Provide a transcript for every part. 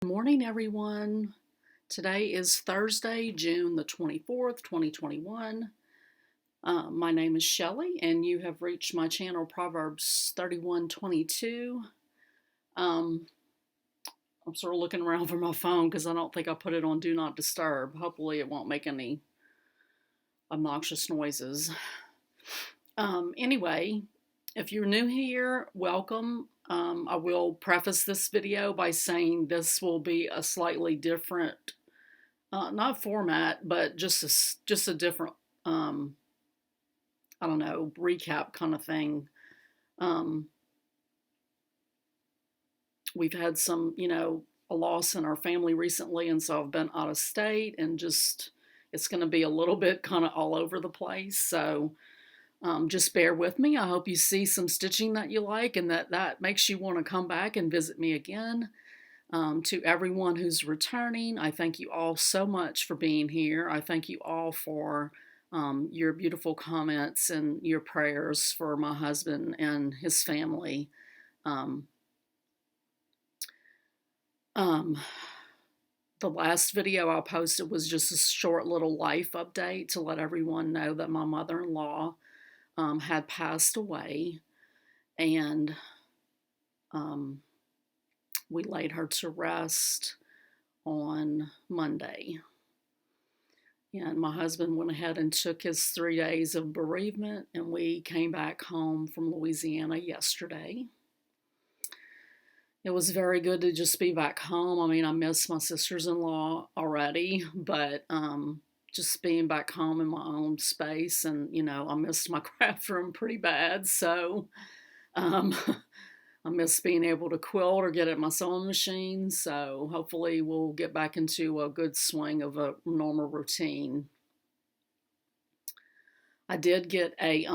Good morning, everyone. Today is Thursday, June the 24th, 2021. My name is Shelley, and you have reached my channel, Proverbs 31:22. I'm sort of looking around for my phone because I don't think I put it on Do Not Disturb. Hopefully, it won't make any obnoxious noises. Anyway, if you're new here, welcome. I will preface this video by saying this will be a slightly different, not format, but just a different, I don't know, recap kind of thing. We've had some, a loss in our family recently, and so I've been out of state, and it's going to be a little bit kind of all over the place. So just bear with me. I hope you see some stitching that you like and that makes you want to come back and visit me again. To everyone who's returning, I thank you all so much for being here. I thank you all for your beautiful comments and your prayers for my husband and his family. The last video I posted was just a short little life update to let everyone know that my mother-in-law had passed away, and we laid her to rest on Monday. And my husband went ahead and took his 3 days of bereavement, and we came back home from Louisiana yesterday. It was very good to just be back home. I mean, I miss my sisters-in-law already, but just being back home in my own space, and I missed my craft room pretty bad, so I miss being able to quilt or get at my sewing machine. So hopefully we'll get back into a good swing of a normal routine. I did get I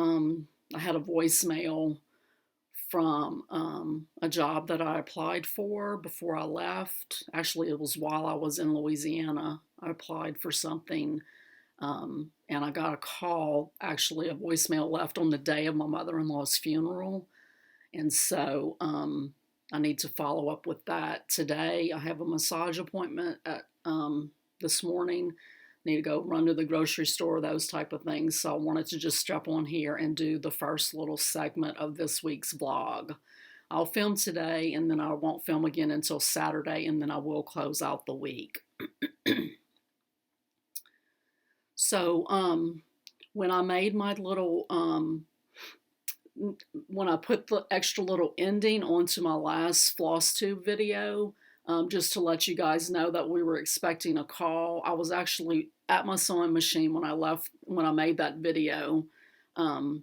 had a voicemail from a job that I applied for before I left. Actually, it was while I was in Louisiana. I applied for something, and I got a call, actually a voicemail left on the day of my mother-in-law's funeral. And so I need to follow up with that today. I have a massage appointment at this morning. Need to go run to the grocery store, those type of things. So I wanted to just step on here and do the first little segment of this week's vlog. I'll film today, and then I won't film again until Saturday, and then I will close out the week. So when I made my little, when I put the extra little ending onto my last Flosstube video, just to let you guys know that we were expecting a call. I was actually at my sewing machine when I made that video, and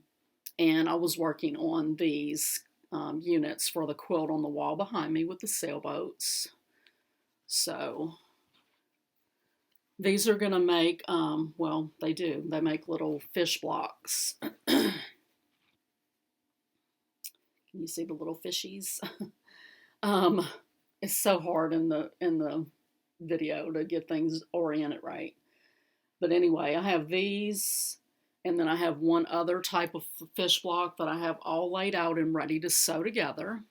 I was working on these units for the quilt on the wall behind me with the sailboats. So these are going to make, well, they make little fish blocks. Can you see the little fishies? It's so hard in the video to get things oriented right. But anyway, I have these, and then I have one other type of fish block that I have all laid out and ready to sew together.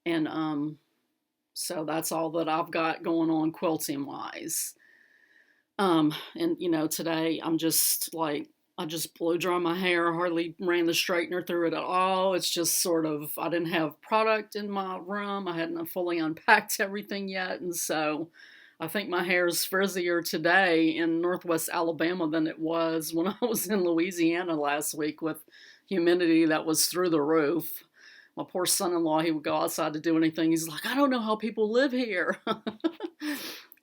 And so that's all that I've got going on quilting wise. And today I'm just like, I just blow dry my hair, hardly ran the straightener through it at all. It's just sort of, I didn't have product in my room. I hadn't fully unpacked everything yet. And so I think my hair is frizzier today in Northwest Alabama than it was when I was in Louisiana last week with humidity that was through the roof. My poor son-in-law, he would go outside to do anything. He's like, I don't know how people live here.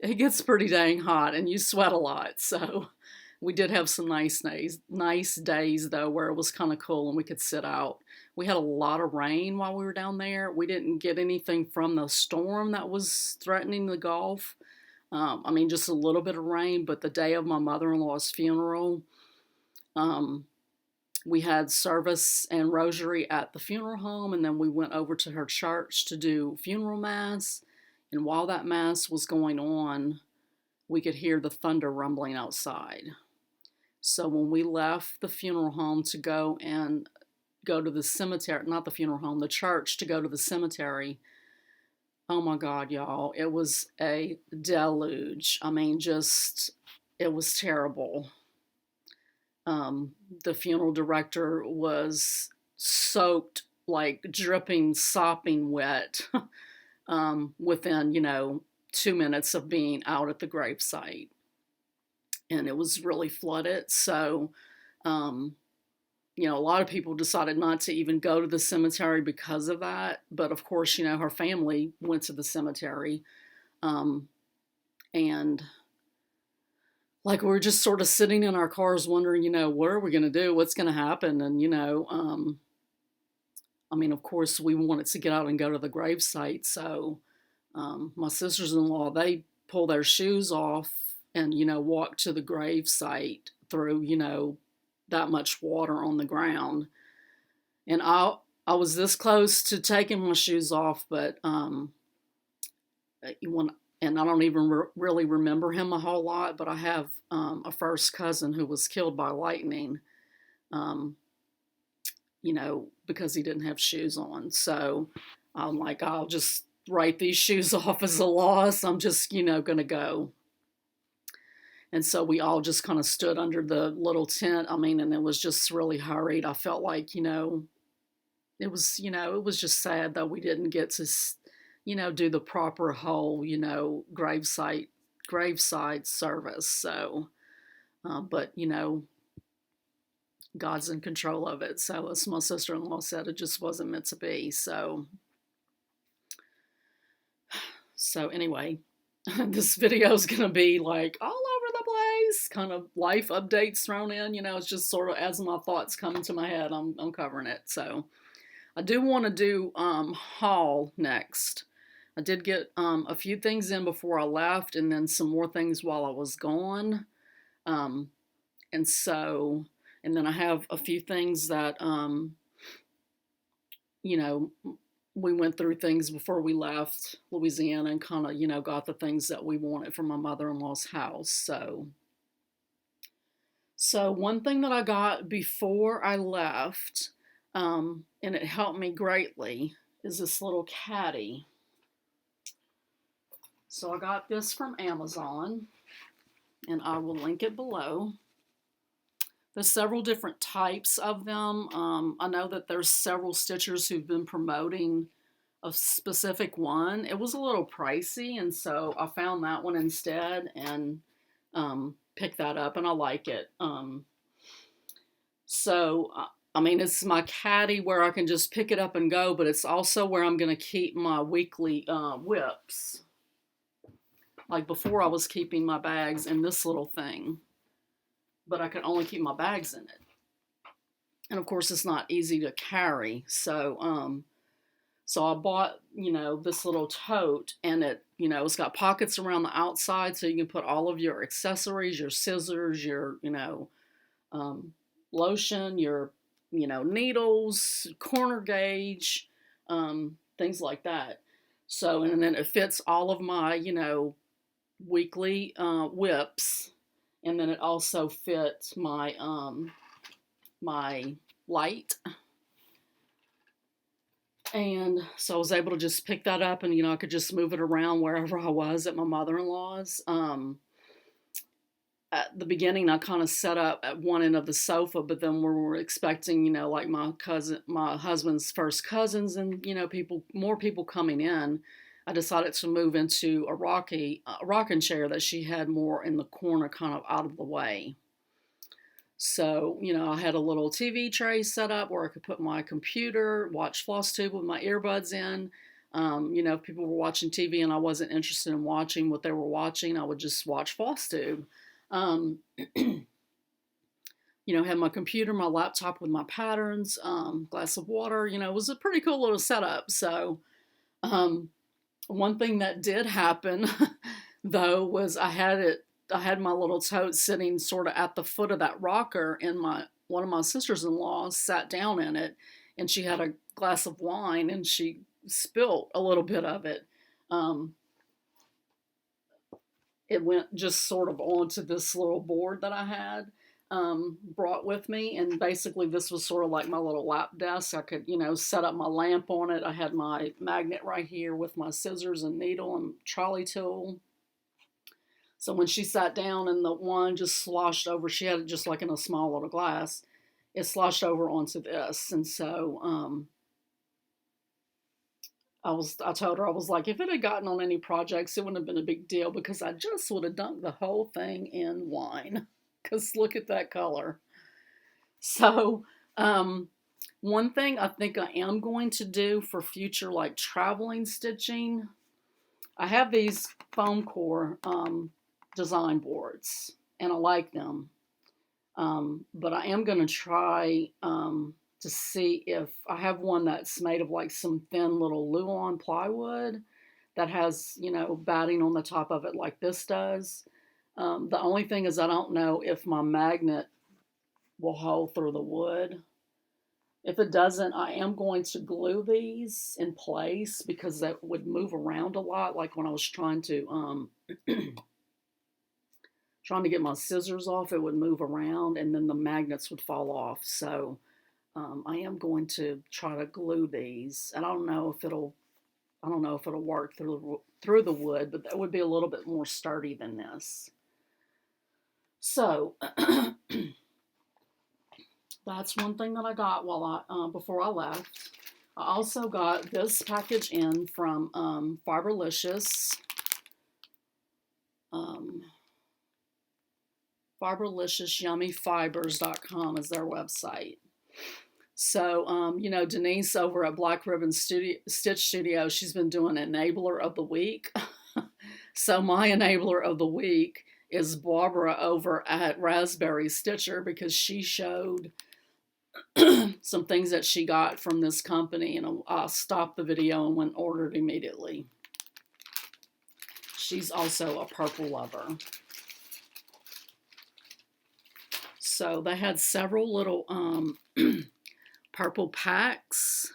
It gets pretty dang hot and you sweat a lot. So we did have some nice days though, where it was kind of cool and we could sit out. We had a lot of rain while we were down there. We didn't get anything from the storm that was threatening the Gulf. I mean, just a little bit of rain, but the day of my mother-in-law's funeral, we had service and rosary at the funeral home, and then we went over to her church to do funeral mass. And while that mass was going on, we could hear the thunder rumbling outside. So when we left the funeral home to go to the cemetery, not the funeral home, the church, to go to the cemetery, Oh my God, y'all. It was a deluge. I mean, just, it was terrible. Um, the funeral director was soaked, like dripping, sopping wet within, 2 minutes of being out at the gravesite. And it was really flooded. So, um, a lot of people decided not to even go to the cemetery because of that. But of course, her family went to the cemetery. Um, and like we were just sort of sitting in our cars wondering, what are we going to do? What's going to happen? And, I mean, of course, we wanted to get out and go to the gravesite. So my sisters-in-law, they pull their shoes off and, walk to the gravesite through, that much water on the ground. And I was this close to taking my shoes off, but and I don't even really remember him a whole lot, but I have a first cousin who was killed by lightning, because he didn't have shoes on. So I'm like, I'll just write these shoes off as a loss. I'm just, going to go. And so we all just kind of stood under the little tent. I mean, and it was just really hurried. I felt like, it was just sad that we didn't get to, do the proper whole, graveside service. So, but, God's in control of it. So as my sister-in-law said, it just wasn't meant to be. So anyway, this video is going to be like all over the place, kind of life updates thrown in, it's just sort of as my thoughts come into my head, I'm covering it. So I do want to do haul next. I did get a few things in before I left and then some more things while I was gone. And then I have a few things that, we went through things before we left Louisiana and kind of, got the things that we wanted from my mother-in-law's house. So one thing that I got before I left, and it helped me greatly, is this little caddy. So I got this from Amazon, and I will link it below. There's several different types of them. I know that there's several stitchers who've been promoting a specific one. It was a little pricey, and so I found that one instead and picked that up, and I like it. I mean, it's my caddy where I can just pick it up and go, but it's also where I'm going to keep my weekly whips. Like before, I was keeping my bags in this little thing, but I could only keep my bags in it. And of course, it's not easy to carry. So I bought, this little tote, and it's got pockets around the outside so you can put all of your accessories, your scissors, your, lotion, your, needles, corner gauge, things like that. So, and then it fits all of my, weekly whips. And then it also fits my my light. And so I was able to just pick that up and, I could just move it around wherever I was at my mother-in-law's. At the beginning, I kind of set up at one end of the sofa, but then we were expecting, like my husband's first cousins and, more people coming in. I decided to move into a rocking chair that she had more in the corner, kind of out of the way. So, I had a little TV tray set up where I could put my computer, watch Flosstube with my earbuds in. If people were watching TV and I wasn't interested in watching what they were watching, I would just watch Flosstube. Had my computer, my laptop with my patterns, glass of water, it was a pretty cool little setup. So, one thing that did happen, though, was I had my little tote sitting sort of at the foot of that rocker, and one of my sisters-in-law sat down in it, and she had a glass of wine, and she spilt a little bit of it. It went just sort of onto this little board that I had. brought with me, and basically this was sort of like my little lap desk. I could, set up my lamp on it. I had my magnet right here with my scissors and needle and trolley tool. So when she sat down and the one just sloshed over, she had it just like in a small little glass, it sloshed over onto this. And so I told her, I was like, if it had gotten on any projects, it wouldn't have been a big deal because I just would have dunked the whole thing in wine. Because look at that color. So one thing I think I am going to do for future like traveling stitching, I have these foam core design boards and I like them. But I am going to try to see if I have one that's made of like some thin little Luan plywood that has, batting on the top of it like this does. The only thing is I don't know if my magnet will hold through the wood. If it doesn't, I am going to glue these in place because that would move around a lot. Like when I was trying to get my scissors off, it would move around and then the magnets would fall off. So I am going to try to glue these. And I don't know if it'll work through the wood, but that would be a little bit more sturdy than this. So that's one thing that I got before I left. I also got this package in from Fiberlicious. FiberliciousYummyFibers.com is their website. So, Denise over at Black Ribbon Stitch Studio, she's been doing Enabler of the Week. So my Enabler of the Week is Barbara over at Raspberry Stitcher because she showed some things that she got from this company, and I stopped the video and went and ordered immediately. She's also a purple lover. So they had several little purple packs.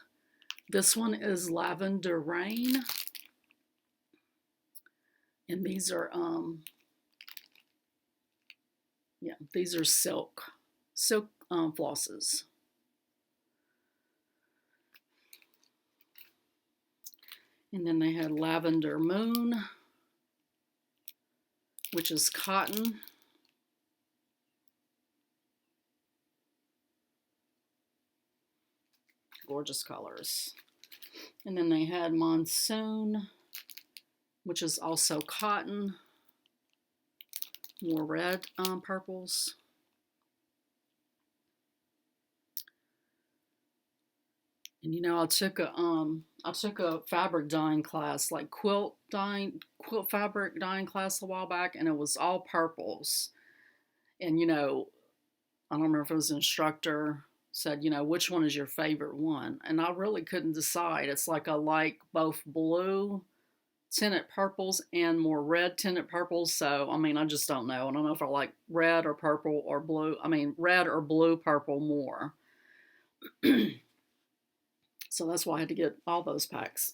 This one is Lavender Rain. And these are these are silk flosses. And then they had Lavender Moon, which is cotton. Gorgeous colors. And then they had Monsoon, which is also cotton. More red purples. And I took a fabric dyeing class, like quilt fabric dyeing class a while back, and it was all purples. And I don't remember if it was an instructor said, which one is your favorite one? And I really couldn't decide. It's like I like both blue tinted purples and more red tinted purples. So, I just don't know. I don't know if I like red or purple or blue. Red or blue purple more. So that's why I had to get all those packs.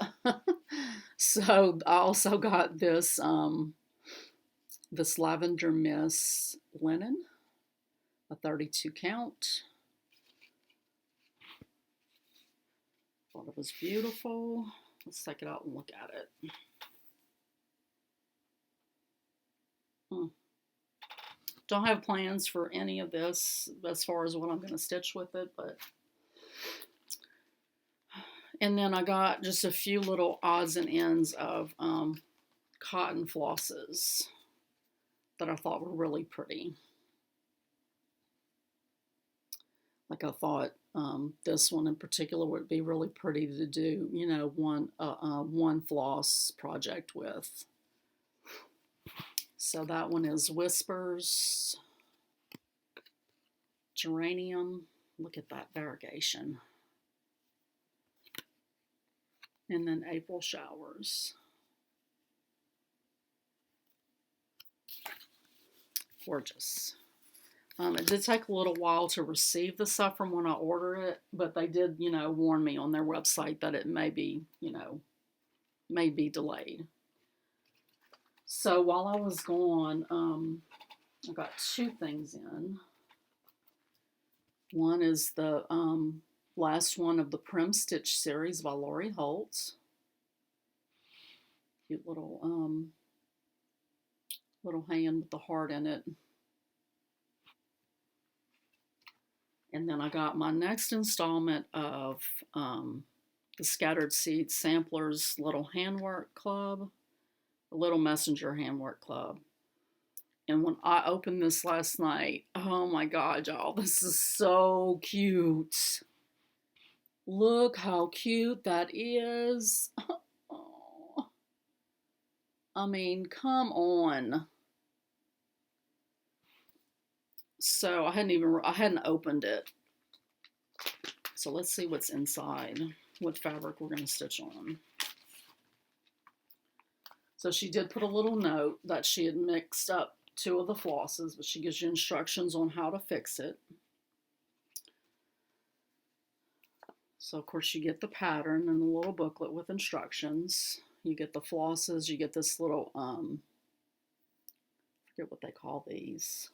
So I also got this, this Lavender Mist linen, a 32 count. Thought it was beautiful. Let's take it out and look at it. Don't have plans for any of this as far as what I'm going to stitch with it, but. And then I got just a few little odds and ends of cotton flosses that I thought were really pretty. Like I thought this one in particular would be really pretty to do, one floss project with. So that one is Whispers, Geranium. Look at that variegation. And then April Showers. Gorgeous. It did take a little while to receive the stuff from when I ordered it, but they did, warn me on their website that it may be delayed. So while I was gone, I got two things in. One is the last one of the Prim Stitch series by Lori Holtz. Cute little hand with the heart in it. And then I got my next installment of the Scattered Seeds Samplers Little Handwork Club, the Little Messenger Handwork Club. And when I opened this last night, oh my God, y'all, this is so cute. Look how cute that is. Oh, I mean, come on. So I hadn't opened it. So let's see what's inside, what fabric we're going to stitch on. So she did put a little note that she had mixed up 2 of the flosses, but she gives you instructions on how to fix it. So of course you get the pattern and the little booklet with instructions. You get the flosses, you get this little, I forget what they call these.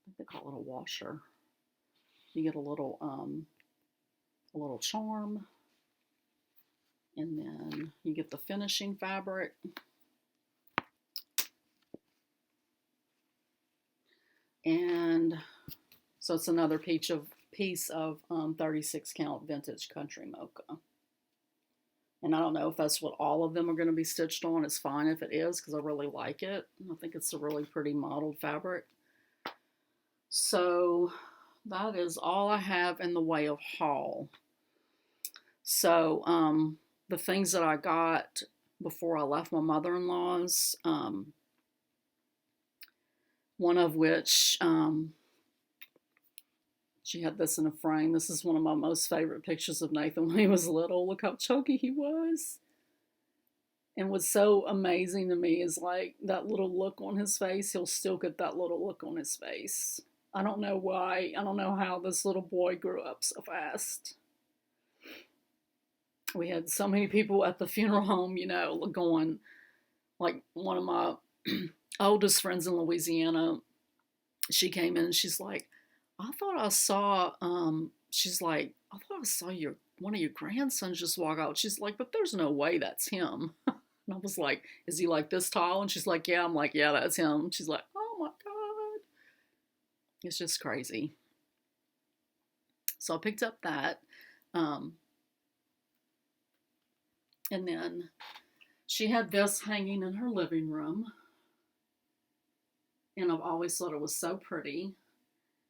I think they call it a washer. You get a little charm. And then you get the finishing fabric. And so it's another piece of 36 count vintage country mocha. And I don't know if that's what all of them are going to be stitched on. It's fine if it is, because I really like it. I think it's a really pretty mottled fabric. So that is all I have in the way of haul. So the things that I got before I left my mother-in-law's, one of which, she had this in a frame. This is one of my most favorite pictures of Nathan when he was little. Look how chunky he was. And what's so amazing to me is like that little look on his face. He'll still get that little look on his face. I don't know why. I don't know how this little boy grew up so fast. We had so many people at the funeral home, you know, going, like one of my oldest friends in Louisiana, she came in and she's like, I thought I saw, she's like, I thought I saw one of your grandsons just walk out. She's like, but there's no way that's him. And I was like, is he like this tall? And she's like, yeah. I'm like, yeah, that's him. She's like, oh my God. It's just crazy. So I picked up that. And then she had this hanging in her living room. And I've always thought it was so pretty.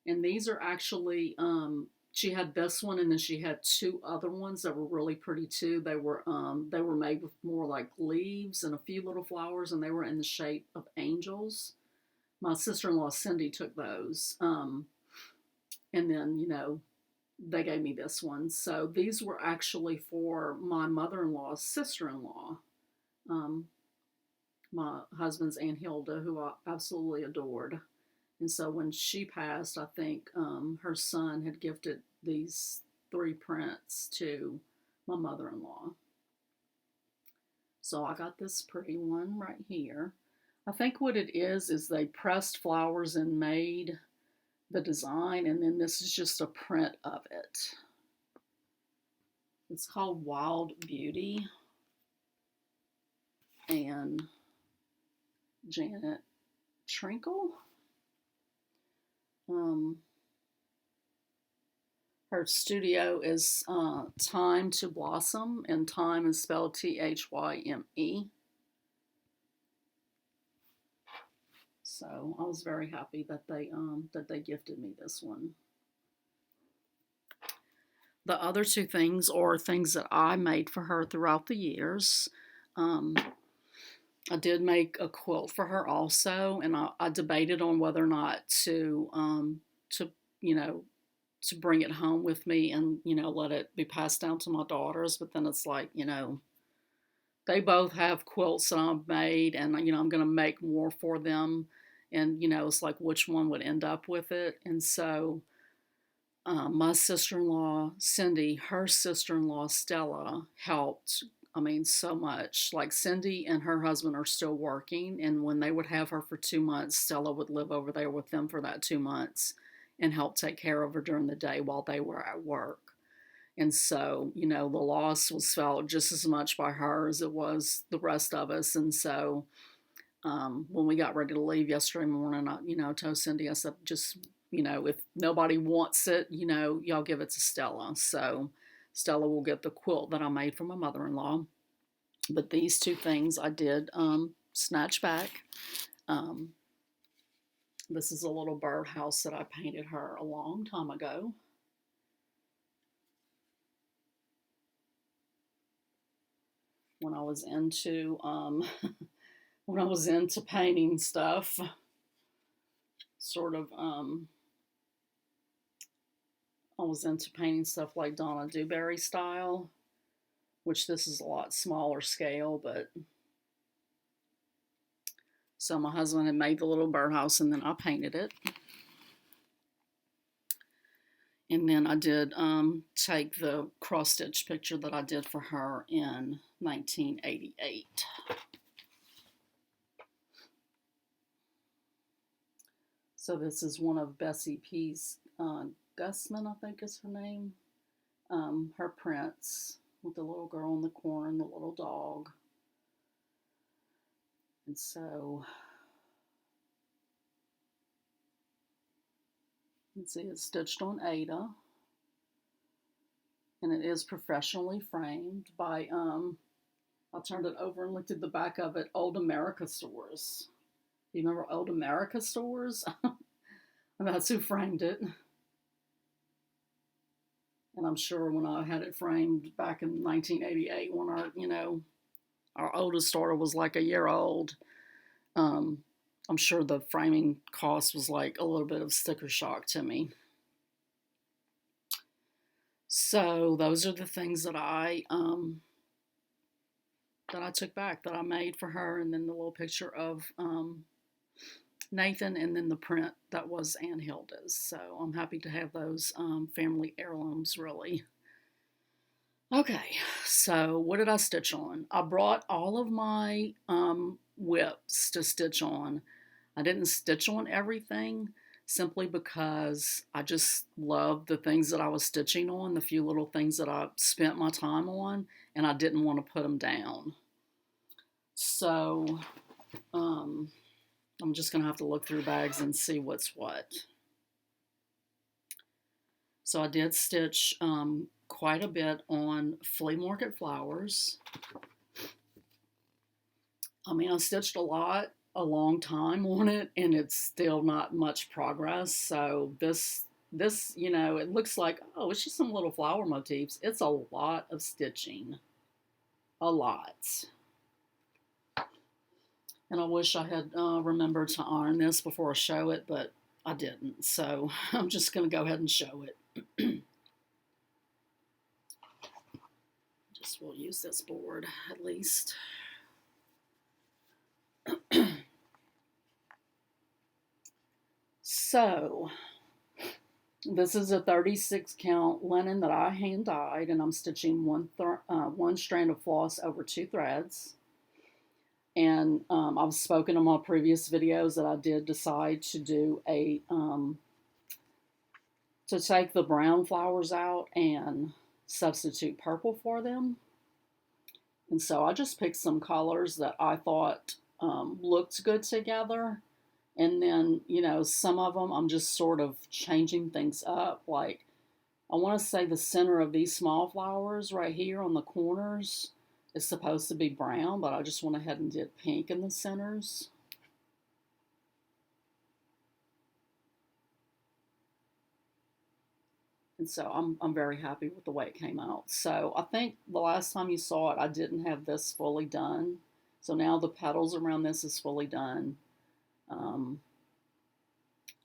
And these are actually, she had this one, and then she had 2 other ones that were really pretty too. They were made with more like leaves and a few little flowers, and they were in the shape of angels. My sister-in-law Cindy took those, and then, you know, they gave me this one. So these were actually for my mother-in-law's sister-in-law, my husband's Aunt Hilda, who I absolutely adored. And so when she passed, I think her son had gifted these 3 prints to my mother-in-law. So I got this pretty one right here. I think what it is they pressed flowers and made the design, and then this is just a print of it. It's called Wild Beauty. And Janet Trinkle. Her studio is Time to Blossom, and Time is spelled T-H-Y-M-E. So I was very happy that they gifted me this one. The other 2 things are things that I made for her throughout the years. I did make a quilt for her also, and I debated on whether or not to bring it home with me and, you know, let it be passed down to my daughters. But then it's like, you know, they both have quilts that I've made, and, you know, I'm going to make more for them. And, you know, it's like which one would end up with it. And so my sister-in-law, Cindy, her sister-in-law, Stella, helped, I mean, so much. Like Cindy and her husband are still working, and when they would have her for 2 months, Stella would live over there with them for that 2 months. and help take care of her during the day while they were at work. And so, the loss was felt just as much by her as it was the rest of us. And so, when we got ready to leave yesterday morning, I told Cindy, I said, just, if nobody wants it, y'all give it to Stella. So Stella will get the quilt that I made for my mother-in-law. But these two things I did snatch back. This is a little birdhouse that I painted her a long time ago. When I was into painting stuff, sort of I was into painting stuff like Donna Dewberry style, which this is a lot smaller scale, but so my husband had made the little birdhouse and then I painted it. And then I did take the cross-stitch picture that I did for her in 1988. So this is one of Bessie P's Gusman, I think is her name. Her prints with the little girl in the corner and the little dog. And so, you can see it's stitched on Ada. And it is professionally framed by, I turned it over and looked at the back of it, Old America Stores. Do you remember Old America Stores? And that's who framed it. And I'm sure when I had it framed back in 1988, when our oldest daughter was like a year old, I'm sure the framing cost was like a little bit of sticker shock to me. So those are the things that I took back, that I made for her, and then the little picture of Nathan, and then the print that was Aunt Hilda's. So I'm happy to have those family heirlooms, really. Okay, so what did I stitch on? I brought all of my whips to stitch on. I didn't stitch on everything simply because I just loved the things that I was stitching on, the few little things that I spent my time on, and I didn't want to put them down. So I'm just going to have to look through bags and see what's what. So I did stitch quite a bit on flea market flowers. I mean, I stitched a long time on it, and it's still not much progress. So this, it looks like, oh, it's just some little flower motifs. It's a lot of stitching. A lot. And I wish I had remembered to iron this before I show it, but I didn't. So I'm just going to go ahead and show it. We'll use this board at least. So this is a 36 count linen that I hand dyed, and I'm stitching one strand of floss over 2 threads. And I've spoken in my previous videos that I did decide to do to take the brown flowers out and substitute purple for them. And so I just picked some colors that I thought looked good together. And then, some of them I'm just sort of changing things up. Like, I want to say the center of these small flowers right here on the corners is supposed to be brown, but I just went ahead and did pink in the centers. And so I'm very happy with the way it came out. So I think the last time you saw it, I didn't have this fully done. So now the petals around this is fully done.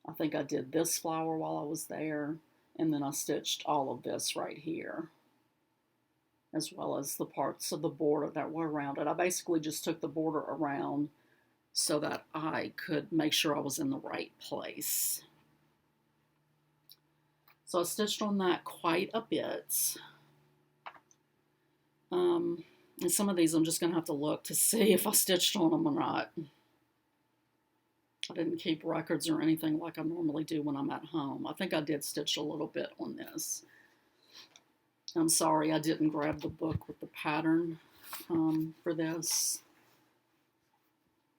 I think I did this flower while I was there, and then I stitched all of this right here, as well as the parts of the border that were around it. I basically just took the border around so that I could make sure I was in the right place. So I stitched on that quite a bit. And some of these I'm just going to have to look to see if I stitched on them or not. I didn't keep records or anything like I normally do when I'm at home. I think I did stitch a little bit on this. I'm sorry I didn't grab the book with the pattern for this.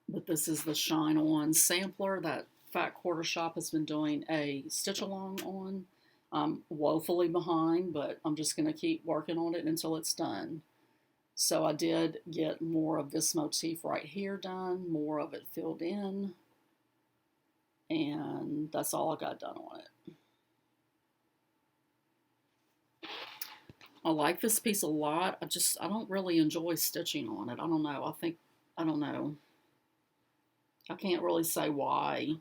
But this is the Shine On sampler that Fat Quarter Shop has been doing a stitch along on. I'm woefully behind, but I'm just going to keep working on it until it's done. So I did get more of this motif right here done, more of it filled in, and that's all I got done on it. I like this piece a lot. I don't really enjoy stitching on it. I don't know. I don't know. I can't really say why.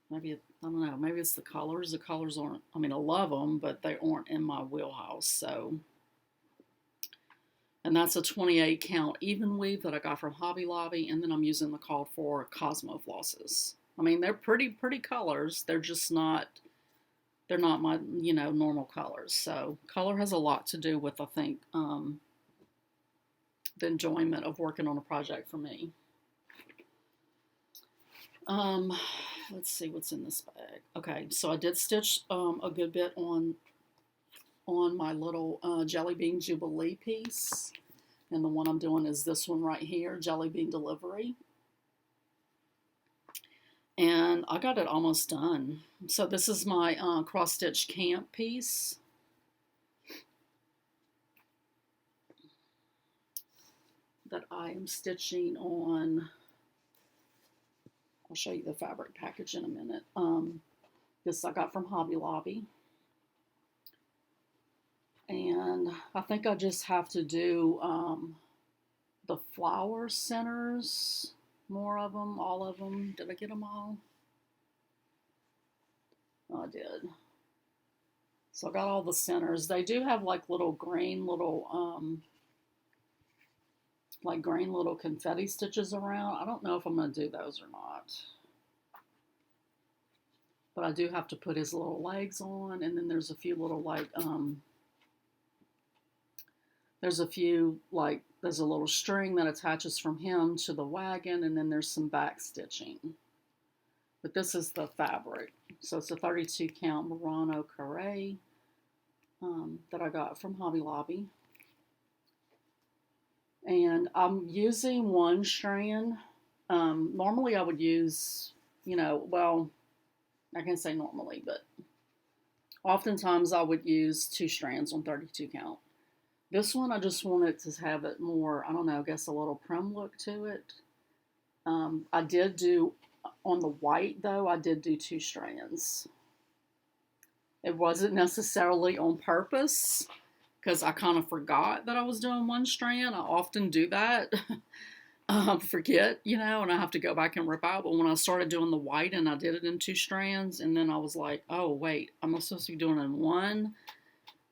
Maybe, I don't know, maybe it's the colors. The colors aren't, I mean, I love them, but they aren't in my wheelhouse, so. And that's a 28 count even weave that I got from Hobby Lobby, and then I'm using the called for Cosmo flosses. I mean, they're pretty colors. They're just not, they're not my, you know, normal colors. So color has a lot to do with, I think, the enjoyment of working on a project for me. Let's see what's in this bag. Okay, so I did stitch a good bit on my little Jelly Bean Jubilee piece. And the one I'm doing is this one right here, Jelly Bean Delivery. And I got it almost done. So this is my cross stitch camp piece. That I am stitching on. I'll show you the fabric package in a minute. This I got from Hobby Lobby. And I think I just have to do the flower centers, more of them, all of them. Did I get them all? Oh, I did. So I got all the centers. They do have like little green little confetti stitches around. I don't know if I'm going to do those or not. But I do have to put his little legs on, and then there's a few little there's a little string that attaches from him to the wagon, and then there's some back stitching. But this is the fabric. So it's a 32 count Murano Carré that I got from Hobby Lobby. And I'm using one strand. Normally I would use, you know, well, I can't say normally, but oftentimes I would use 2 strands on 32 count. This one I just wanted to have it more, I don't know, I guess a little prim look to it. I did do, on the white though, I did do 2 strands. It wasn't necessarily on purpose, because I kind of forgot that I was doing 1 strand. I often do that. Forget, you know, and I have to go back and rip out. But when I started doing the white and I did it in 2 strands, and then I was like, oh, wait, I'm supposed to be doing it in 1.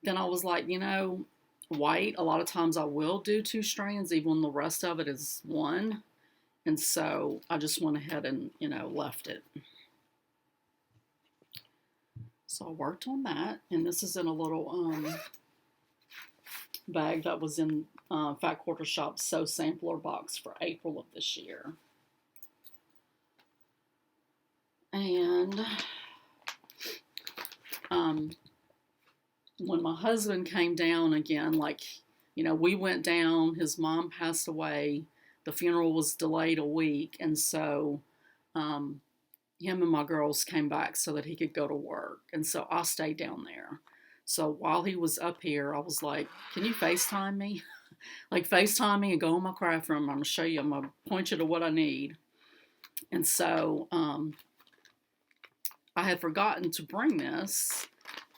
Then I was like, you know, white, a lot of times I will do 2 strands, even when the rest of it is 1. And so I just went ahead and, you know, left it. So I worked on that. And this is in a little bag that was in Fat Quarter Shop's Sew Sampler box for April of this year. And when my husband came down again, like, you know, we went down, his mom passed away, the funeral was delayed a week, and so him and my girls came back so that he could go to work, and so I stayed down there. So while he was up here, I was like, can you FaceTime me? Like, FaceTime me and go in my craft room. I'm going to show you. I'm going to point you to what I need. And so I had forgotten to bring this.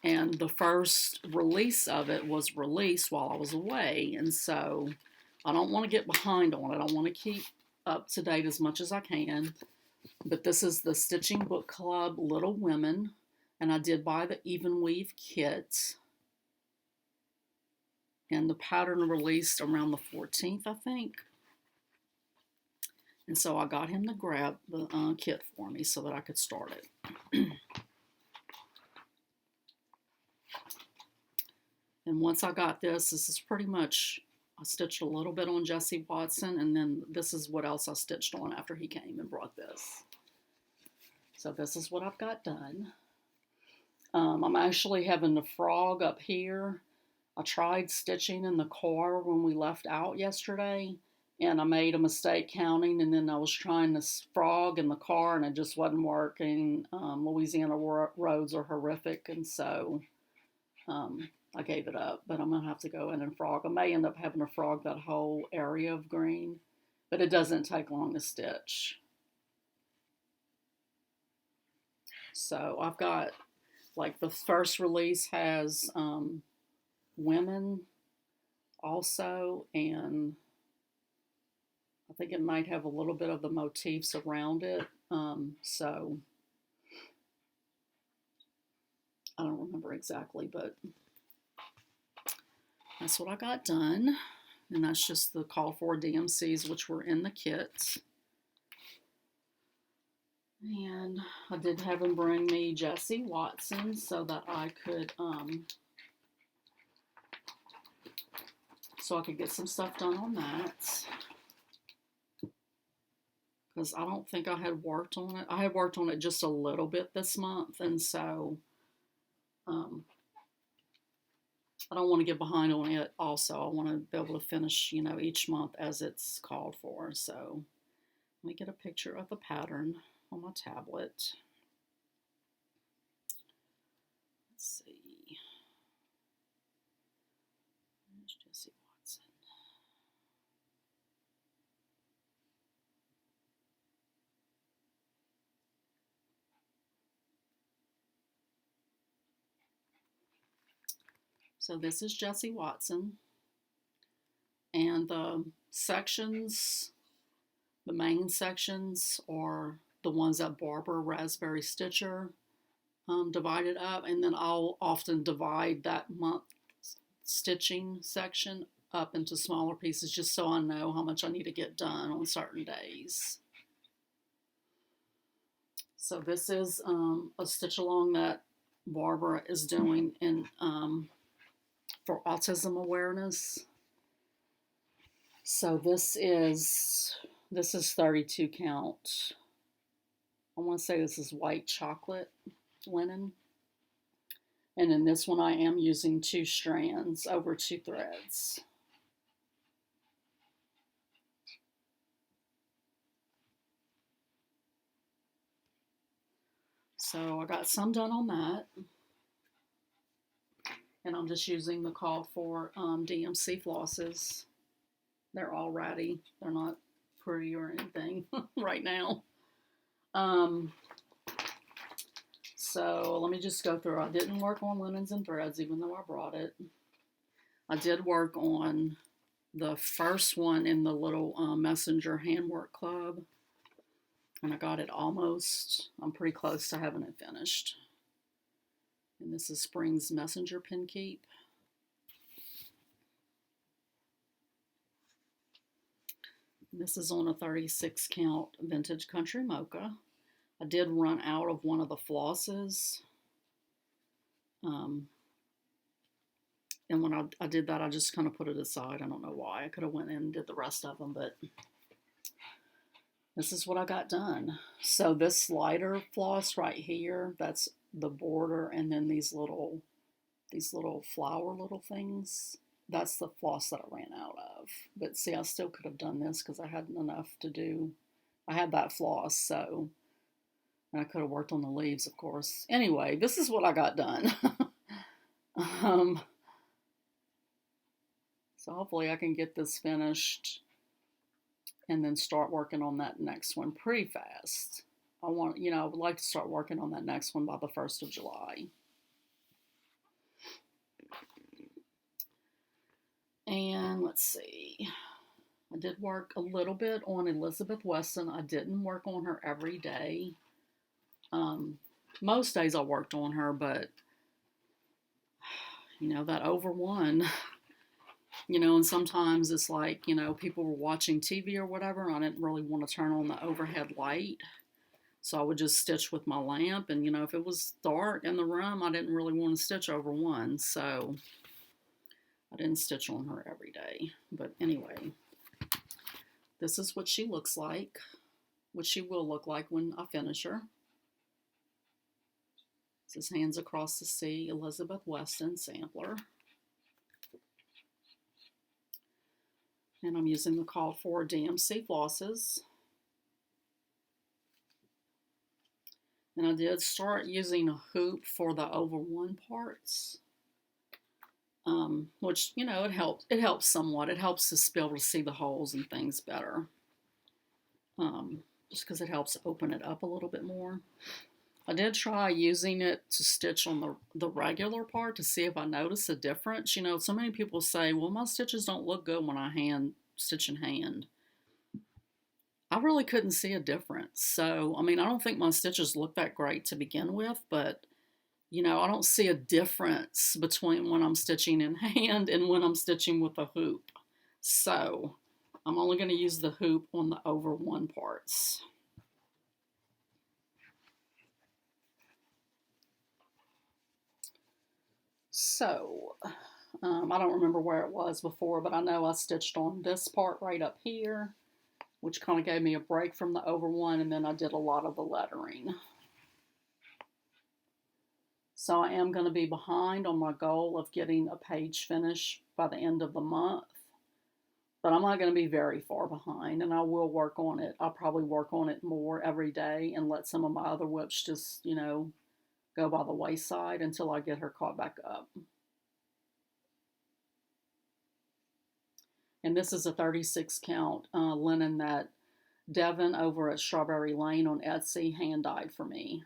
And the first release of it was released while I was away. And so I don't want to get behind on it. I want to keep up to date as much as I can. But this is the Stitching Book Club Little Women. And I did buy the Even Weave kit. And the pattern released around the 14th, I think. And so I got him to grab the kit for me so that I could start it. And once I got this is pretty much I stitched a little bit on Jesse Watson, and then this is what else I stitched on after he came and brought this. So this is what I've got done. I'm actually having the frog up here. I tried stitching in the car when we left out yesterday, and I made a mistake counting, and then I was trying this frog in the car, and it just wasn't working. Louisiana roads are horrific, and so I gave it up, but I'm going to have to go in and frog. I may end up having to frog that whole area of green, but it doesn't take long to stitch. So I've got, like, the first release has women also, and I think it might have a little bit of the motifs around it. So I don't remember exactly, but that's what I got done. And that's just the call for DMCs, which were in the kit. And I did have him bring me Jesse Watson so that I could get some stuff done on that. Because I don't think I had worked on it. I had worked on it just a little bit this month, and so I don't want to get behind on it also. I want to be able to finish, you know, each month as it's called for. So let me get a picture of the pattern on my tablet. Let's see. There's Jesse Watson. So this is Jesse Watson, and the sections, the main sections, are the ones that Barbara Raspberry Stitcher divided up, and then I'll often divide that month stitching section up into smaller pieces just so I know how much I need to get done on certain days. So this is a stitch along that Barbara is doing in for autism awareness. So this is 32 count. I want to say this is white chocolate linen. And in this one I am using 2 strands over 2 threads. So I got some done on that. And I'm just using the called for DMC flosses. They're all ratty. They're not pretty or anything right now. So let me just go through. I didn't work on linens and threads even though I brought it. I did work on the first one in the little messenger handwork club. And I got it almost. I'm pretty close to having it finished. And this is Spring's Messenger Pin Keep. This is on a 36 count Vintage Country Mocha. I did run out of one of the flosses. And when I did that, I just kind of put it aside. I don't know why. I could have went in and did the rest of them, but this is what I got done. So this lighter floss right here, that's the border, and then these little flower little things, that's the floss that I ran out of. But see, I still could have done this because I hadn't enough to do. I had that floss, so, and I could have worked on the leaves, of course. Anyway, this is what I got done. So hopefully I can get this finished and then start working on that next one pretty fast. I would like to start working on that next one by the 1st of July. And let's see. I did work a little bit on Elizabeth Weston. I didn't work on her every day. Most days I worked on her, but, that over one, and sometimes it's like, people were watching TV or whatever, and I didn't really want to turn on the overhead light. So I would just stitch with my lamp, and, if it was dark in the room, I didn't really want to stitch over one. So I I didn't stitch on her every day. But anyway, this is what she looks like, what she will look like when I finish her. This is Hands Across the Sea, Elizabeth Weston sampler. And I'm using the called for DMC flosses. And I did start using a hoop for the over one parts, which, you know, it helps somewhat. It helps us be able to see the holes and things better, just because it helps open it up a little bit more. I did try using it to stitch on the regular part to see if I notice a difference. You know, so many people say, well, my stitches don't look good when I stitch in hand. I really couldn't see a difference. So, I mean, I don't think my stitches look that great to begin with, but, you know, I don't see a difference between when I'm stitching in hand and when I'm stitching with a hoop. So, I'm only going to use the hoop on the over one parts. So, I don't remember where it was before, but I know I stitched on this part right up here, which kind of gave me a break from the over one, and then I did a lot of the lettering. So I am going to be behind on my goal of getting a page finished by the end of the month, but I'm not going to be very far behind, and I will work on it. I'll probably work on it more every day and let some of my other whips just, you know, go by the wayside until I get her caught back up. And this is a 36 count linen that Devin over at Strawberry Lane on Etsy hand dyed for me.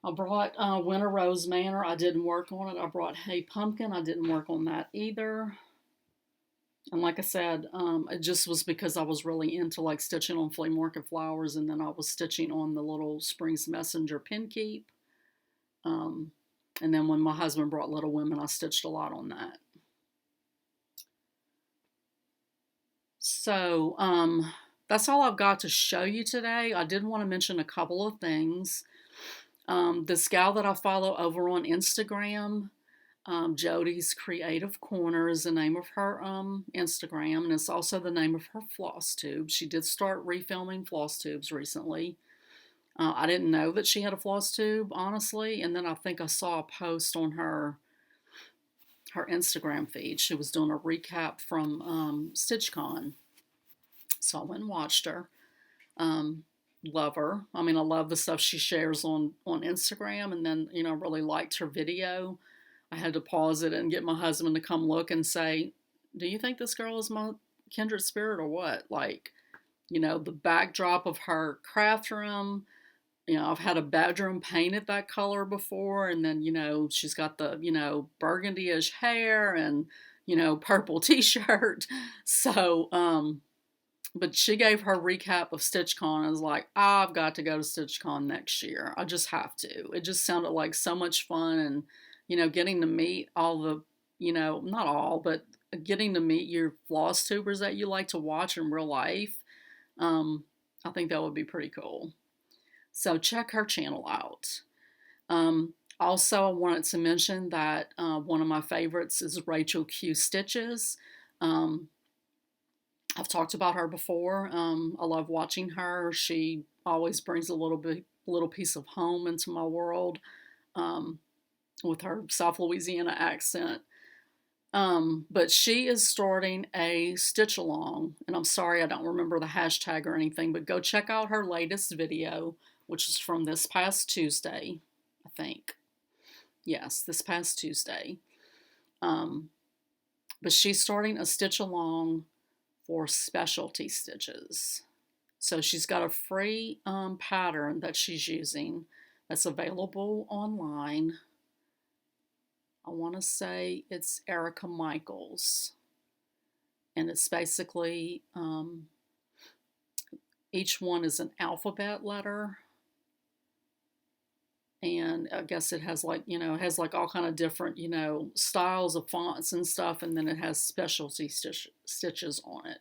I brought Winter Rose Manor. I didn't work on it. I brought Hey Pumpkin. I didn't work on that either. And like I said, it just was because I was really into like stitching on flea market flowers, and then I was stitching on the little Spring's Messenger pin keep. And then when my husband brought Little Women, I stitched a lot on that. So that's all I've got to show you today. I did want to mention a couple of things. This gal that I follow over on Instagram, Jody's Creative Corner is the name of her Instagram, and it's also the name of her Flosstube. She did start refilming Flosstubes recently. I didn't know that she had a Flosstube, honestly, and then I think I saw a post on her Instagram feed. She was doing a recap from StitchCon, so I went and watched her. Love her. I mean, I love the stuff she shares on Instagram, and then, you know, really liked her video. I had to pause it and get my husband to come look and say, do you think this girl is my kindred spirit or what? Like, you know, the backdrop of her craft room. You know, I've had a bedroom painted that color before, and then, you know, she's got the, you know, burgundy-ish hair and, you know, purple t-shirt. So, but she gave her recap of StitchCon. I was like, I've got to go to StitchCon next year. I just have to. It just sounded like so much fun, and, you know, getting to meet all the, you know, not all, but getting to meet your Flosstubers that you like to watch in real life. I think that would be pretty cool. So check her channel out. Also, I wanted to mention that one of my favorites is Rachel Q Stitches. I've talked about her before. I love watching her. She always brings a little piece of home into my world with her South Louisiana accent. But she is starting a stitch along, and I'm sorry I don't remember the hashtag or anything, but go check out her latest video, which is from this past Tuesday, I think. Yes, this past Tuesday. But she's starting a stitch along for specialty stitches. So she's got a free pattern that she's using that's available online. I want to say it's Erica Michaels. And it's basically, each one is an alphabet letter. And I guess it has like, you know, it has like all kind of different, you know, styles of fonts and stuff. And then it has specialty stitches on it.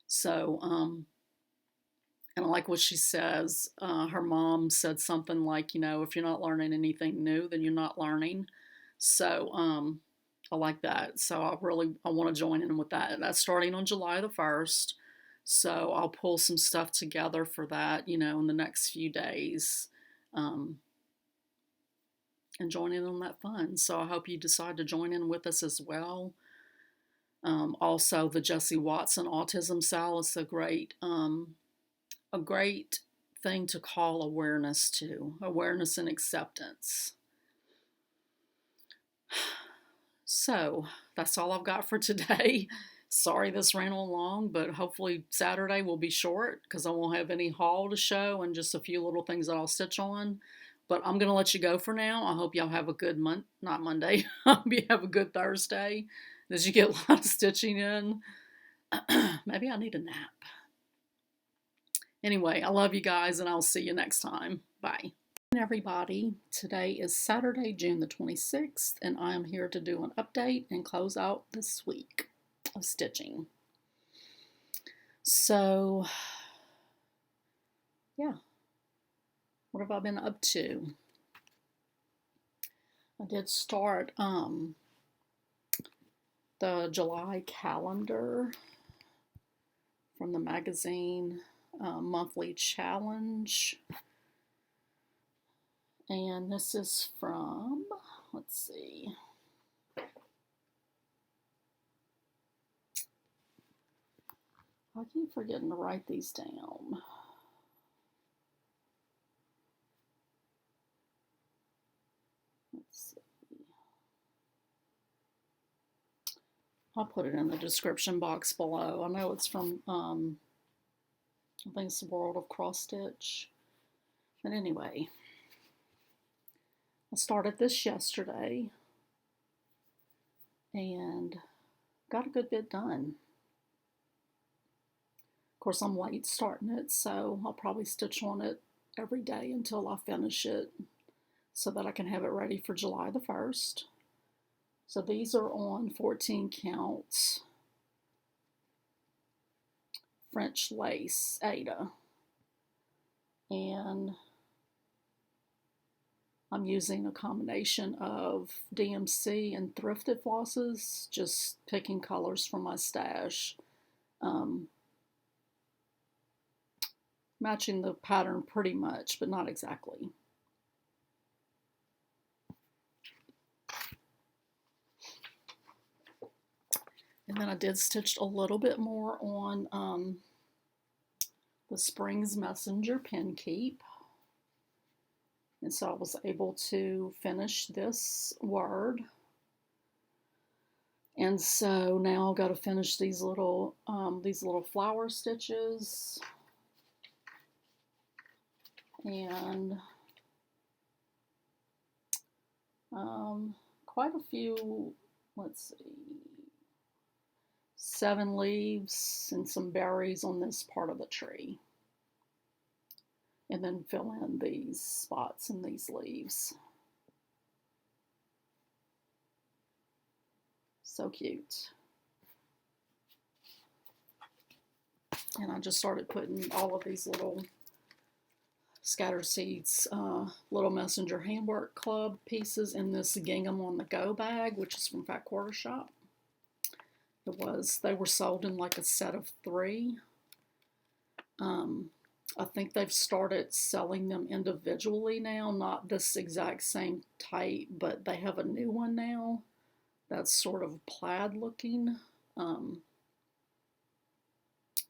So, And I like what she says. Her mom said something like, you know, if you're not learning anything new, then you're not learning. So I like that. So I want to join in with that. That's starting on July the 1st. So I'll pull some stuff together for that, you know, in the next few days. And join in on that fun. So I hope you decide to join in with us as well. Also, the Jesse Watson Autism Cell is a great thing to call awareness to, awareness and acceptance. So that's all I've got for today. Sorry this ran on long, but hopefully Saturday will be short because I won't have any haul to show and just a few little things that I'll stitch on. But I'm going to let you go for now. I hope y'all have a good not Monday. I hope you have a good Thursday as you get a lot of stitching in. Maybe I need a nap. Anyway, I love you guys, and I'll see you next time. Bye. Everybody, today is Saturday, June the 26th, and I am here to do an update and close out this week of stitching. So, yeah. What have I been up to? I did start the July calendar from the magazine monthly challenge. And this is from, let's see. I keep forgetting to write these down. Let's see. I'll put it in the description box below. I know it's from, I think it's the World of Cross Stitch. But anyway, I started this yesterday and got a good bit done. Of course, I'm late starting it, so I'll probably stitch on it every day until I finish it so that I can have it ready for July the 1st. So these are on 14 counts French lace Aida. And I'm using a combination of DMC and thrifted flosses, just picking colors from my stash. Matching the pattern pretty much, but not exactly. And then I did stitch a little bit more on the Springs Messenger pin keep. And so I was able to finish this word. And so now I've got to finish these little flower stitches. And quite a few, let's see, 7 leaves and some berries on this part of the tree. And then fill in these spots in these leaves. So cute. And I just started putting all of these little Scattered Seeds Little Messenger Handwork Club pieces in this Gingham on the Go bag, which is from Fat Quarter Shop. They were sold in like a set of 3. I think they've started selling them individually now, not this exact same type, but they have a new one now that's sort of plaid looking.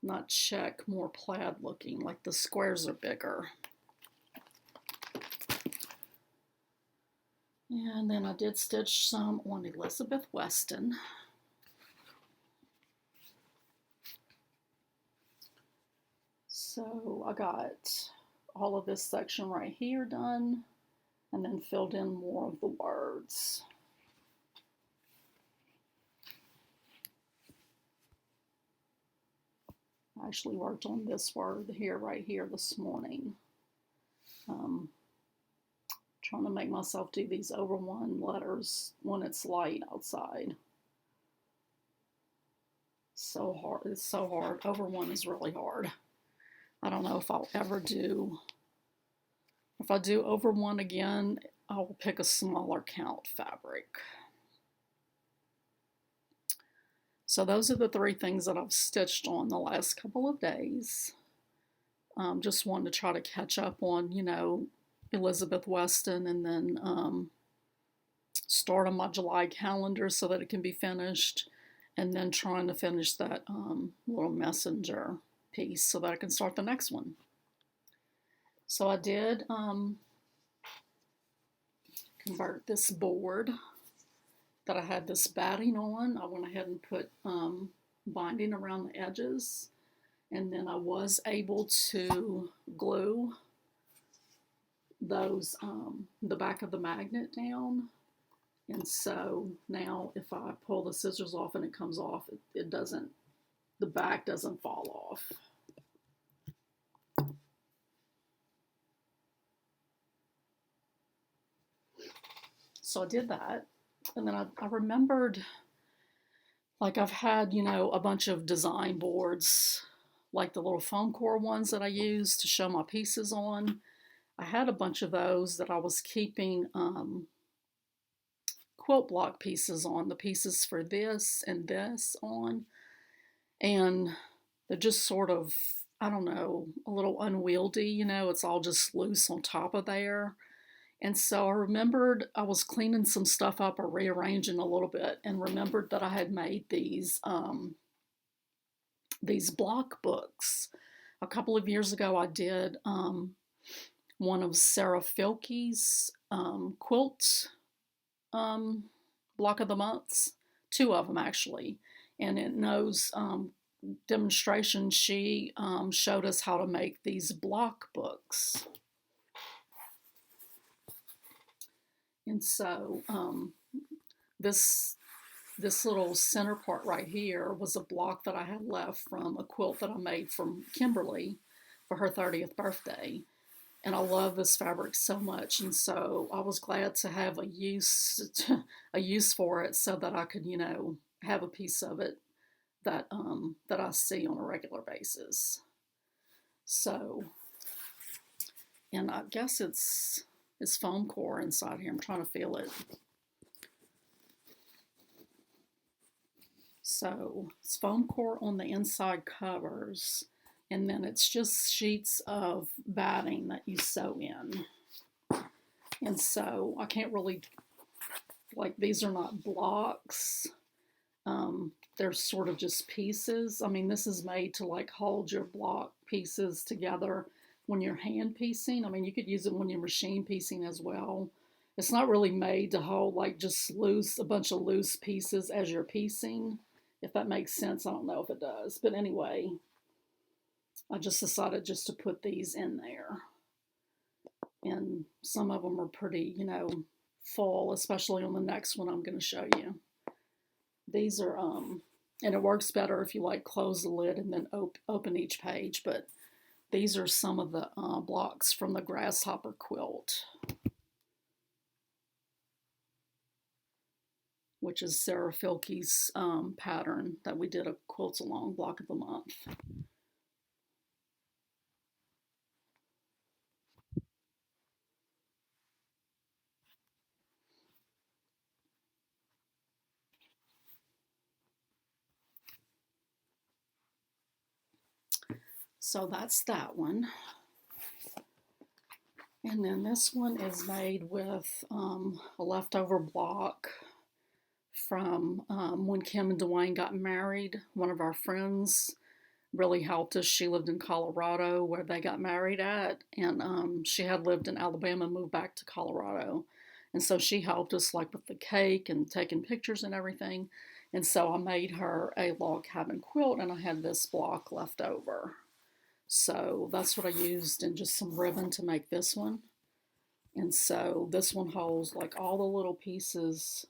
Not check, more plaid looking, like the squares are bigger. And then I did stitch some on Elizabeth Weston. So I got all of this section right here done and then filled in more of the words. I actually worked on this word here, right here this morning. Trying to make myself do these over 1 letters when it's light outside. So hard. It's so hard. Over 1 is really hard. I don't know if I'll ever do, if I do over one again, I'll pick a smaller count fabric. So those are the 3 things that I've stitched on the last couple of days. Just wanting to try to catch up on, you know, Elizabeth Weston, and then start on my July calendar so that it can be finished, and then trying to finish that little messenger piece so that I can start the next one. So I did convert this board that I had this batting on. I went ahead and put binding around the edges, and then I was able to glue those the back of the magnet down. And so now if I pull the scissors off and it comes off, it doesn't, the back doesn't fall off. So I did that. And then I remembered, like, I've had, you know, a bunch of design boards, like the little foam core ones that I use to show my pieces on. I had a bunch of those that I was keeping quilt block pieces on, the pieces for this and this on. And they're just sort of, I don't know, a little unwieldy, you know, it's all just loose on top of there. And so I remembered I was cleaning some stuff up or rearranging a little bit, and remembered that I had made these block books. A couple of years ago I did one of Sarah Filkey's quilt block of the months, 2 of them actually. And in those demonstrations, she showed us how to make these block books. And so this little center part right here was a block that I had left from a quilt that I made from Kimberly for her 30th birthday. And I love this fabric so much, and so I was glad to have a use for it, so that I could, you know, have a piece of it that that I see on a regular basis. So, and I guess it's foam core inside here. I'm trying to feel it. So it's foam core on the inside covers, and then it's just sheets of batting that you sew in. And so I can't really, like, these are not blocks. They're sort of just pieces. I mean, this is made to, like, hold your block pieces together when you're hand piecing. I mean, you could use it when you're machine piecing as well. It's not really made to hold, like, just a bunch of loose pieces as you're piecing, if that makes sense. I don't know if it does. But anyway, I just decided just to put these in there. And some of them are pretty, you know, full, especially on the next one I'm going to show you. These are, and it works better if you, like, close the lid and then open each page, but these are some of the blocks from the grasshopper quilt, which is Sarah Filkey's pattern that we did a Quilts Along block of the month. So that's that one. And then this one is made with a leftover block from when Kim and Dwayne got married. One of our friends really helped us. She lived in Colorado where they got married at, and she had lived in Alabama and moved back to Colorado. And so she helped us, like, with the cake and taking pictures and everything. And so I made her a log cabin quilt, and I had this block left over. So that's what I used, and just some ribbon to make this one. And so this one holds, like, all the little pieces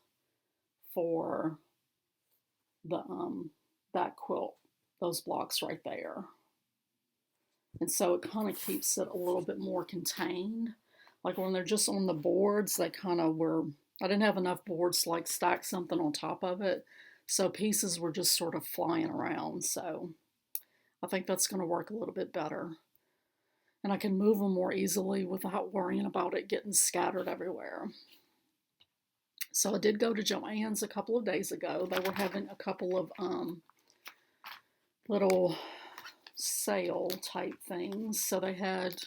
for the that quilt, those blocks right there. And so it kind of keeps it a little bit more contained. Like, when they're just on the boards, they kind of were, I didn't have enough boards to, like, stack something on top of it. So pieces were just sort of flying around. So I think that's going to work a little bit better. and I can move them more easily without worrying about it getting scattered everywhere. So I did go to Joann's a couple of days ago. They were having a couple of little sale type things. So they had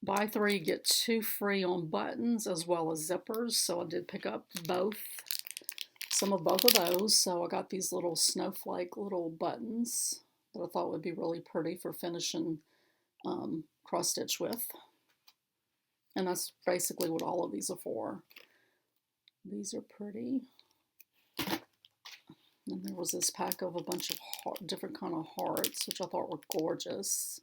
buy 3, get 2 free on buttons as well as zippers. So I did pick up some of both of those. So I got these little snowflake little buttons that I thought would be really pretty for finishing cross stitch with. And that's basically what all of these are for. These are pretty. And there was this pack of a bunch of different kind of hearts, which I thought were gorgeous.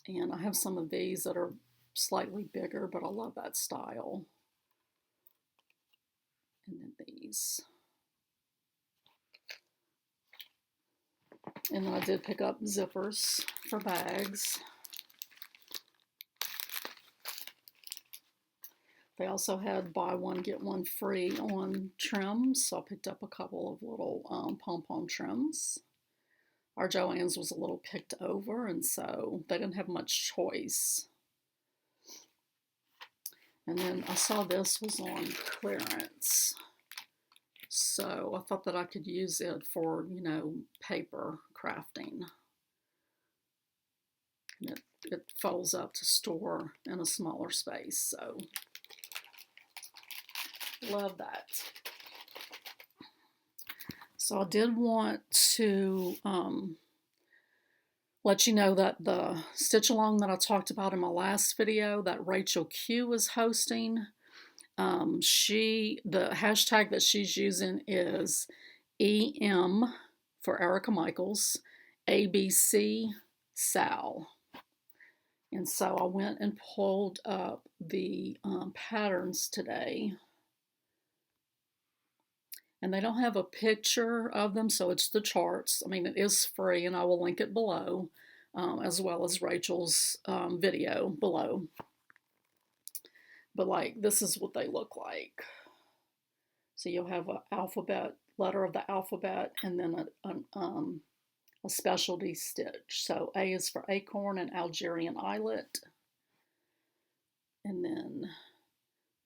And I have some of these that are slightly bigger, but I love that style. And then these. And then I did pick up zippers for bags. They also had buy 1, get 1 free on trims, so I picked up a couple of little pom-pom trims. Our Joann's was a little picked over, and so they didn't have much choice. And then I saw this was on clearance, so I thought that I could use it for, you know, paper crafting. And it folds up to store in a smaller space, so love that. So I did want to let you know that the stitch along that I talked about in my last video that Rachel Q is hosting, the hashtag that she's using is EM for Erica Michaels, ABC Sal. And so I went and pulled up the patterns today. And they don't have a picture of them, so it's the charts. I mean, it is free, and I will link it below, as well as Rachel's video below. But, like, this is what they look like. So you'll have an alphabet, letter of the alphabet, and then a specialty stitch. So A is for acorn and Algerian eyelet. And then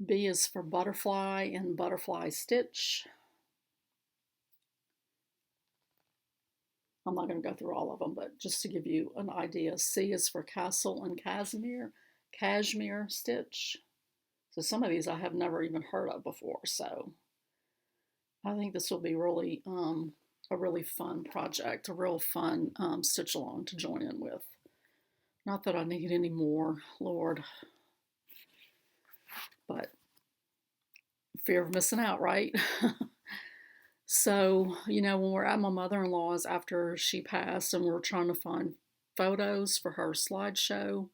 B is for butterfly and butterfly stitch. I'm not going to go through all of them, but just to give you an idea, C is for castle and cashmere stitch. So some of these I have never even heard of before, so I think this will be really a really fun project, a real fun stitch along to join in with. Not that I need any more, Lord, but fear of missing out, right? So, you know, when we're at my mother-in-law's after she passed and we were trying to find photos for her slideshow,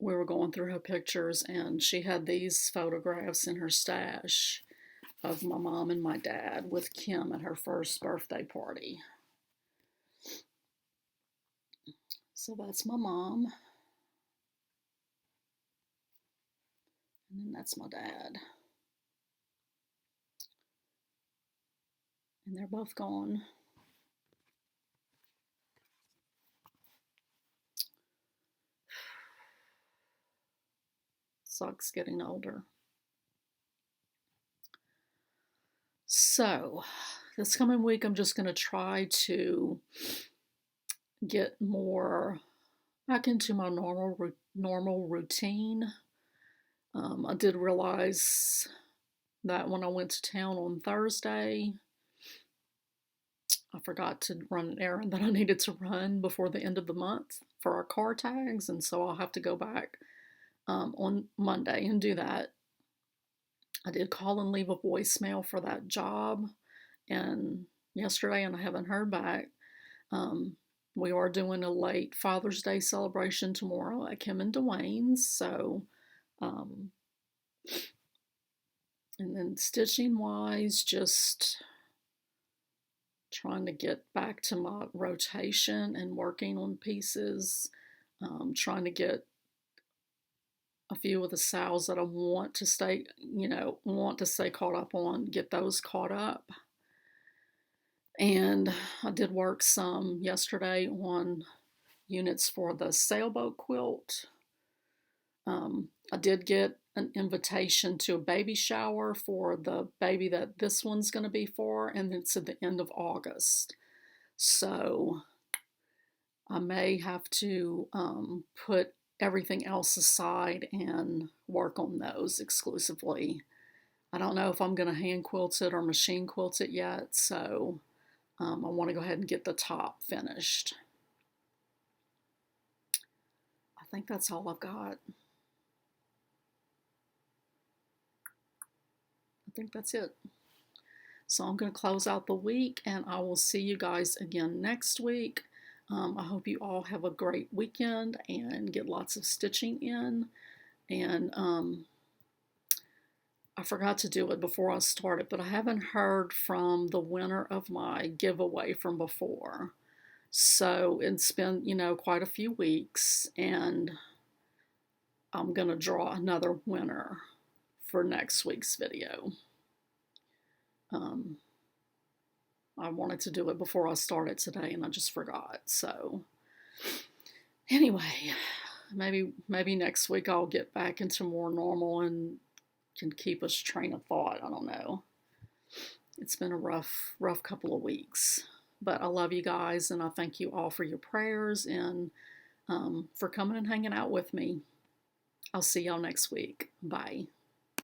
we were going through her pictures and she had these photographs in her stash of my mom and my dad with Kim at her first birthday party. So that's my mom. And then that's my dad. And they're both gone. Sucks getting older. So this coming week, I'm just going to try to get more back into my normal routine. I did realize that when I went to town on Thursday, I forgot to run an errand that I needed to run before the end of the month for our car tags, and so I'll have to go back on Monday and do that. I did call and leave a voicemail for that job and yesterday, and I haven't heard back. We are doing a late Father's Day celebration tomorrow at Kim and Dwayne's, so and then stitching wise, just trying to get back to my rotation and working on pieces, trying to get a few of the sales that I want to stay, want to stay caught up on, get those caught up. And I did work some yesterday on units for the sailboat quilt. I did get an invitation to a baby shower for the baby that this one's going to be for, and it's at the end of August. So I may have to put everything else aside and work on those exclusively. I don't know if I'm going to hand quilt it or machine quilt it yet, so I want to go ahead and get the top finished. I think that's all I've got. I think that's it. So I'm going to close out the week, and I will see you guys again next week. I hope you all have a great weekend and get lots of stitching in. And I forgot to do it before I started, but I haven't heard from the winner of my giveaway from before. So it's been, quite a few weeks, and I'm going to draw another winner for next week's video. I wanted to do it before I started today, and I just forgot. So anyway, maybe next week I'll get back into more normal and can keep a train of thought. I don't know. It's been a rough couple of weeks, but I love you guys, and I thank you all for your prayers and for coming and hanging out with me. I'll see y'all next week. Bye.